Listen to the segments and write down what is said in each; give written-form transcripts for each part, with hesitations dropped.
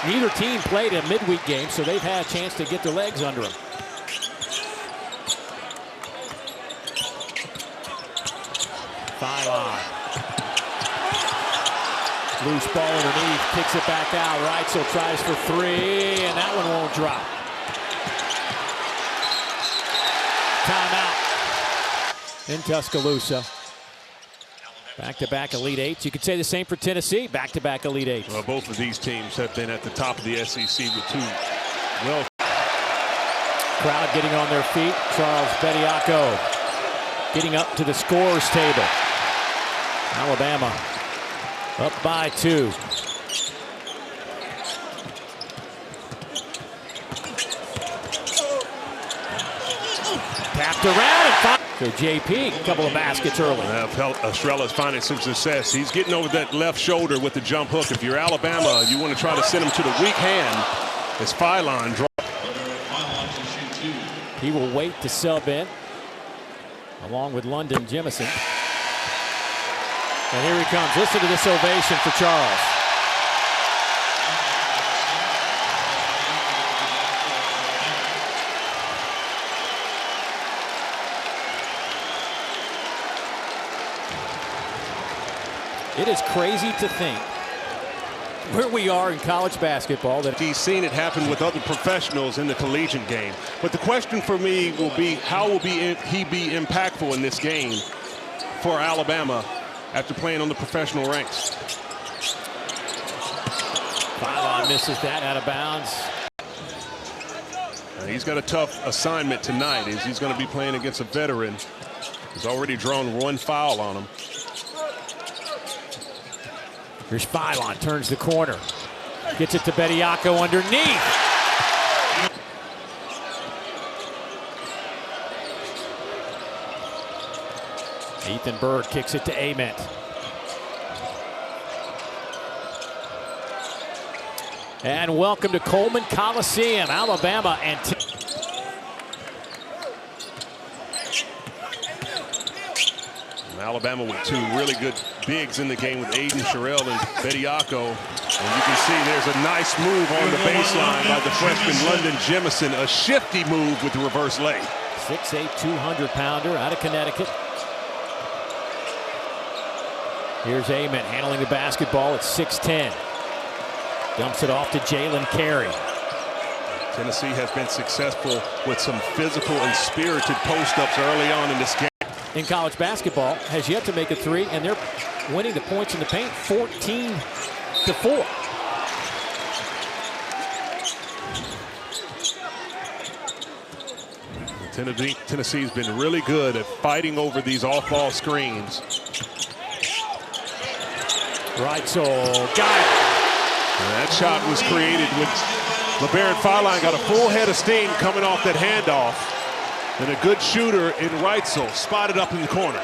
Neither team played a midweek game, so they've had a chance to get their legs under them. Philon. Loose ball underneath, kicks it back out. Reitzel tries for three, and that one won't drop. Timeout in Tuscaloosa. Back-to-back Elite Eights. You could say the same for Tennessee. Back-to-back Elite Eights. Well, both of these teams have been at the top of the SEC with two. Well, crowd getting on their feet. Charles Bediako getting up to the scorers table. Alabama up by 2. Tapped around and finally. So JP, a couple of baskets early. Estrella's finding some success. He's getting over that left shoulder with the jump hook. If you're Alabama, you want to try to send him to the weak hand as Philon draws. He will wait to sub in, along with London Jemison. And here he comes. Listen to this ovation for Charles. It is crazy to think where we are in college basketball. That he's seen it happen with other professionals in the collegiate game. But the question for me will be, how will he be impactful in this game for Alabama after playing on the professional ranks? Philon misses that out of bounds. He's got a tough assignment tonight as he's going to be playing against a veteran. He's already drawn 1 foul on him. Here's Philon, turns the corner. Gets it to Bediako underneath. Ethan Bird kicks it to Ament. And welcome to Coleman Coliseum, Alabama and Alabama with 2 really good bigs in the game with Aiden Sherrill and Bediako. And you can see there's a nice move on the baseline by the freshman London Jemison. A shifty move with the reverse leg. 6'8", 200-pounder out of Connecticut. Here's Ament handling the basketball at 6'10". Dumps it off to Jalen Carey. Tennessee has been successful with some physical and spirited post-ups early on in this game. In college basketball, has yet to make a 3, and they're winning the points in the paint 14-4. Tennessee's been really good at fighting over these off-ball screens. Reitzel got it. That shot was created when Labaron Philon got a full head of steam coming off that handoff. And a good shooter in Reitzel, spotted up in the corner.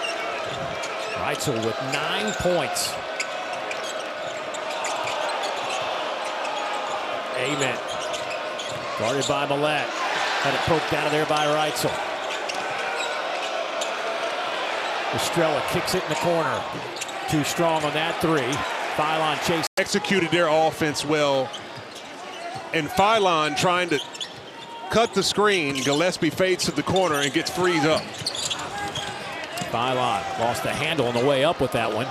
Reitzel with 9 points. Ament. Guarded by Millett. Had it poked out of there by Reitzel. Estrella kicks it in the corner. Too strong on that 3. Philon chase. Executed their offense well. And Philon trying to cut the screen. Gillespie fades to the corner and gets freed up. Philon lost the handle on the way up with that one.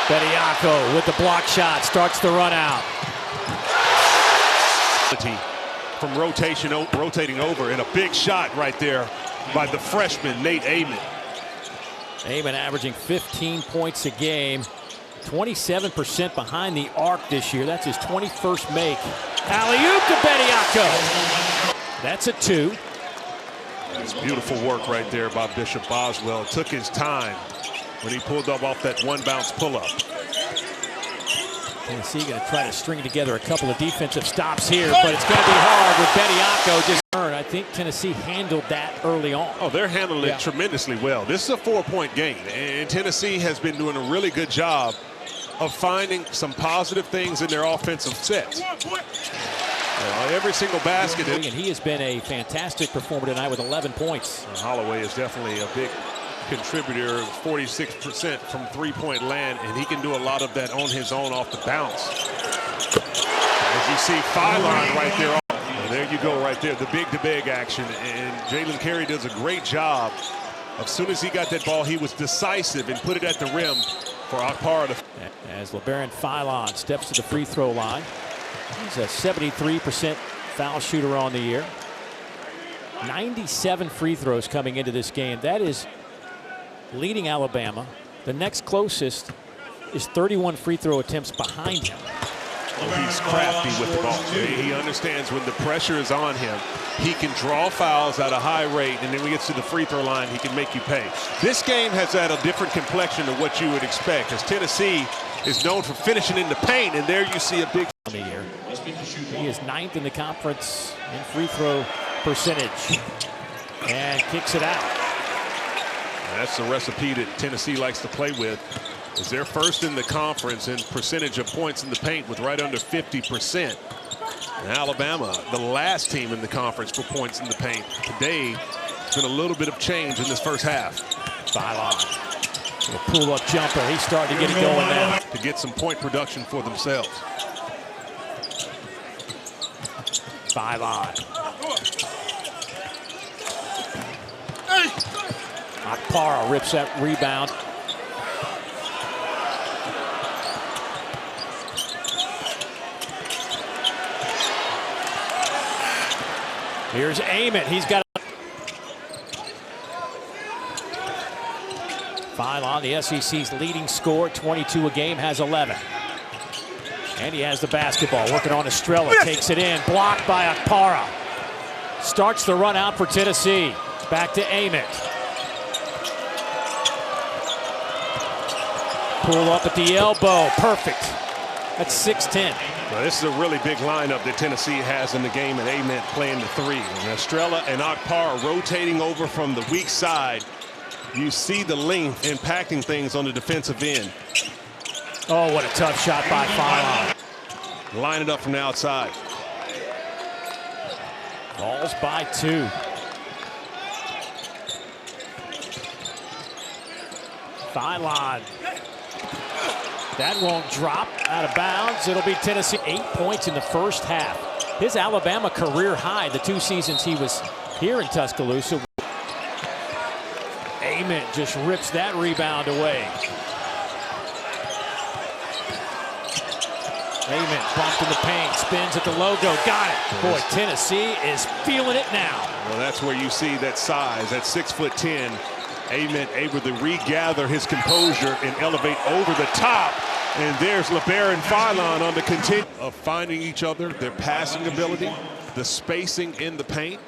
Bediako with the block shot starts the run out. From rotating over, and a big shot right there by the freshman Nate Ament. Ament averaging 15 points a game. 27% behind the arc this year. That's his 21st make. Alley-oop to Bediako. That's a 2. It's beautiful work right there by Bishop Boswell. It took his time when he pulled up off that 1-bounce pull-up. Tennessee going to try to string together a couple of defensive stops here, but it's going to be hard with Bediako just I think Tennessee handled that early on. Oh, they're handling it tremendously well. This is a 4-point game, and Tennessee has been doing a really good job of finding some positive things in their offensive sets. Every single basket. And he has been a fantastic performer tonight with 11 points. Holloway is definitely a big contributor, 46% from three-point land, and he can do a lot of that on his own off the bounce. As you see Philon right there. And there you go right there, the big-to-big action. And Jalen Carey does a great job. As soon as he got that ball, he was decisive and put it at the rim for Akpara. As Labaron Philon steps to the free throw line. He's a 73% foul shooter on the year. 97 free throws coming into this game. That is leading Alabama. The next closest is 31 free throw attempts behind him. He's crafty with the ball. He understands when the pressure is on him, he can draw fouls at a high rate, and then when he gets to the free throw line, he can make you pay. This game has had a different complexion of what you would expect, as Tennessee is known for finishing in the paint, and there you see a big on the year. He is 9th in the conference in free throw percentage and kicks it out. That's the recipe that Tennessee likes to play with. Is they're first in the conference in percentage of points in the paint with right under 50%. And Alabama, the last team in the conference for points in the paint. Today, it's been a little bit of change in this first half. Philon, a pull-up jumper. He's starting to get it going now. To get some point production for themselves. Philon. Akpara rips that rebound. Here's Ament. He's got Philon, the SEC's leading scorer, 22 a game, has 11. And he has the basketball, working on Estrella, takes it in, blocked by Akpara. Starts the run out for Tennessee. Back to Ament. Pull up at the elbow, perfect. That's 6-10. Well, this is a really big lineup that Tennessee has in the game, and Ament playing the three. And Estrella and Akpara rotating over from the weak side. You see the length impacting things on the defensive end. Oh, what a tough shot by Philon. Line it up from the outside. Falls by 2. Philon. That won't drop out of bounds. It'll be Tennessee. 8 points in the first half. His Alabama career high the 2 seasons he was here in Tuscaloosa. Ament just rips that rebound away. Ament bumped in the paint, spins at the logo, got it. Boy, Tennessee is feeling it now. Well, that's where you see that size, at 6'10". Ament able to regather his composure and elevate over the top. And there's Labaron Philon on the continue of finding each other, their passing ability, the spacing in the paint.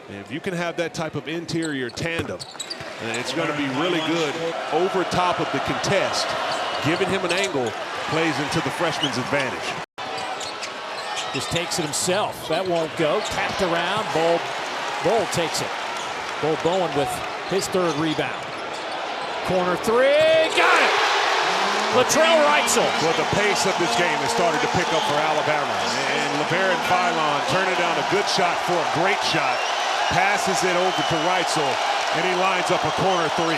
And if you can have that type of interior tandem, it's going to be really good over top of the contest. Giving him an angle plays into the freshman's advantage. Just takes it himself. That won't go. Tapped around. Bull takes it. Bull Bowen with his 3rd rebound. Corner 3. Got it! Latrell Reitzel. Well, the pace of this game has started to pick up for Alabama. And Labaron Philon turning down a good shot for a great shot. Passes it over to Reitzel, and he lines up a corner 3.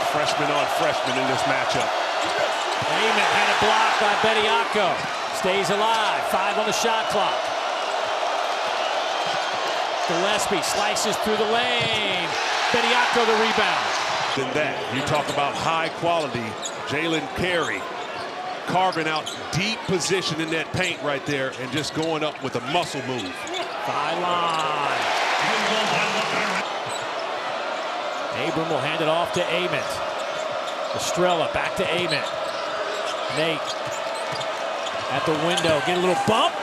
Freshman on freshman in this matchup. Ament had it blocked by Bediako. Stays alive. 5 on the shot clock. Gillespie slices through the lane. Bediako the rebound. Than that, you talk about high quality. Jalen Carey carving out deep position in that paint right there and just going up with a muscle move. Philon. Abram will hand it off to Ament. Estrella back to Ament. Nate at the window, get a little bump.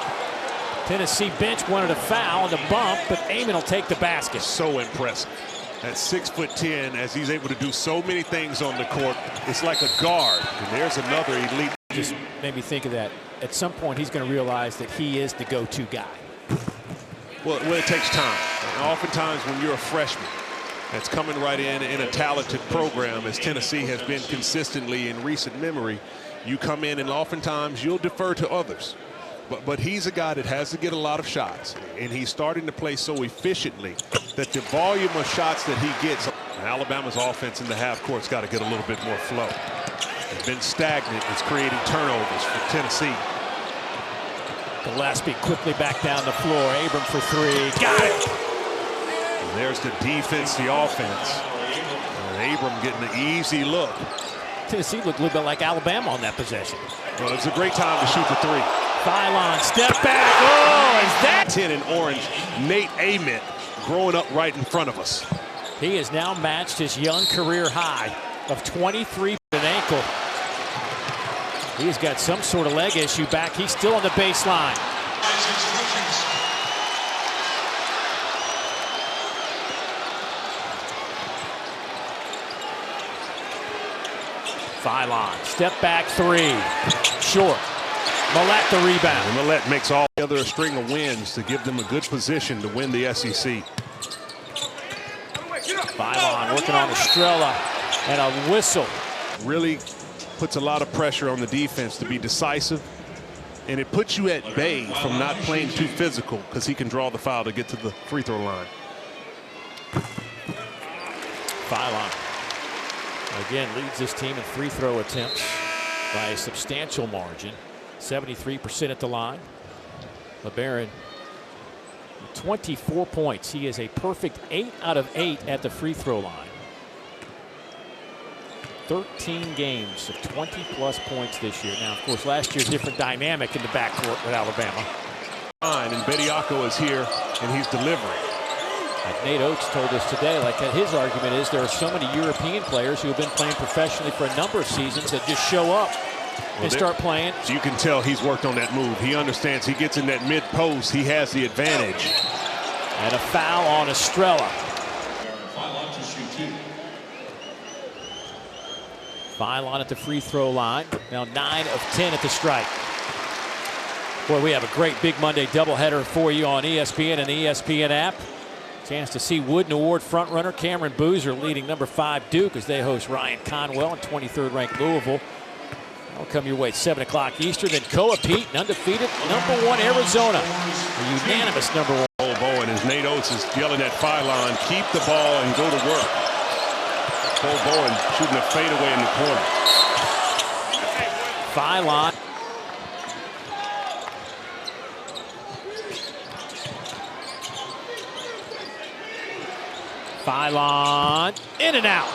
Tennessee bench wanted a foul on the bump, but Ament will take the basket. So impressive. At 6'10", as he's able to do so many things on the court, it's like a guard. And there's another elite. Just made me think of that. At some point, he's going to realize that he is the go-to guy. Well, it takes time. And oftentimes, when you're a freshman that's coming right in a talented program, as Tennessee has been consistently in recent memory, You come in and oftentimes you'll defer to others. But he's a guy that has to get a lot of shots, and he's starting to play so efficiently that the volume of shots that he gets. Alabama's offense in the half court's got to get a little bit more flow. It's been stagnant. It's creating turnovers for Tennessee. Gillespie quickly back down the floor. Abram for three. Got it! And there's the defense, the offense. And Abram getting the easy look. Tennessee looked a little bit like Alabama on that possession. Well, it's a great time to shoot the three. Philon, step back. Oh, is that 10 in orange? Nate Ament growing up right in front of us. He has now matched his young career high of 23 with an ankle. He has got some sort of leg issue back. He's still on the baseline. Philon, step back three. Short. Millett the rebound. And Millett makes all the other string of wins to give them a good position to win the SEC. Philon working on Estrella and a whistle. Really puts a lot of pressure on the defense to be decisive, and it puts you at bay from not playing too physical because he can draw the foul to get to the free throw line. Philon again leads this team in free throw attempts by a substantial margin. 73% at the line. Labaron, 24 points. He is a perfect 8 out of 8 at the free throw line. 13 games of 20-plus points this year. Now, of course, last year, different dynamic in the backcourt with Alabama. And Bediako is here, and he's delivering. Like Nate Oates told us today, like his argument is there are so many European players who have been playing professionally for a number of seasons that just show up and start playing. So you can tell he's worked on that move. He understands he gets in that mid-post. He has the advantage. And a foul on Estrella. Philon at the free throw line. Now 9 of 10 at the stripe. Boy, we have a great Big Monday doubleheader for you on ESPN and the ESPN app. Chance to see Wooden Award frontrunner Cameron Boozer leading number 5 Duke as they host Ryan Conwell and 23rd ranked Louisville. That'll come your way at 7 o'clock Eastern. Then Koa Pete, undefeated number 1 Arizona. A unanimous number 1. Cole Bowen, as Nate Oates is yelling at Philon, keep the ball and go to work. Cole Bowen shooting a fadeaway in the corner. Philon. Philon in and out.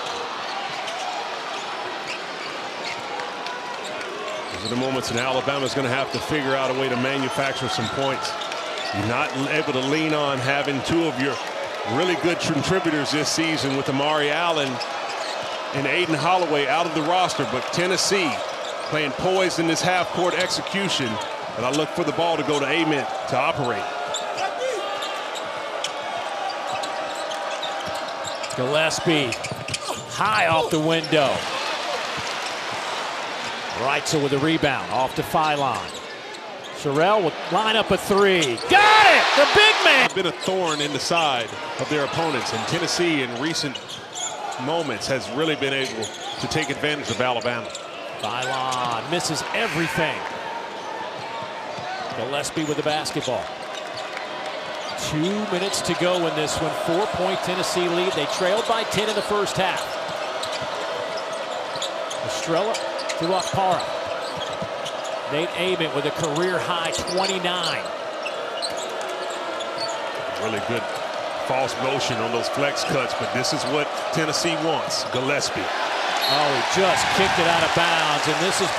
These are the moments in Alabama's going to have to figure out a way to manufacture some points. You're not able to lean on having 2 of your really good contributors this season with Amari Allen and Aiden Holloway out of the roster, but Tennessee playing poised in this half-court execution, and I look for the ball to go to Ament to operate. Gillespie high off the window. Reitzel with the rebound off to Philon. Sherrill will line up a 3. Got it! The big man! Been a thorn in the side of their opponents, and Tennessee in recent moments has really been able to take advantage of Alabama. Philon misses everything. Gillespie with the basketball. 2 minutes to go in this one. 4-point Tennessee lead. They trailed by 10 in the first half. Estrella to Okpara. Nate Ament with a career-high 29. Really good false motion on those flex cuts, but this is what Tennessee wants. Gillespie. Oh, he just kicked it out of bounds, and this is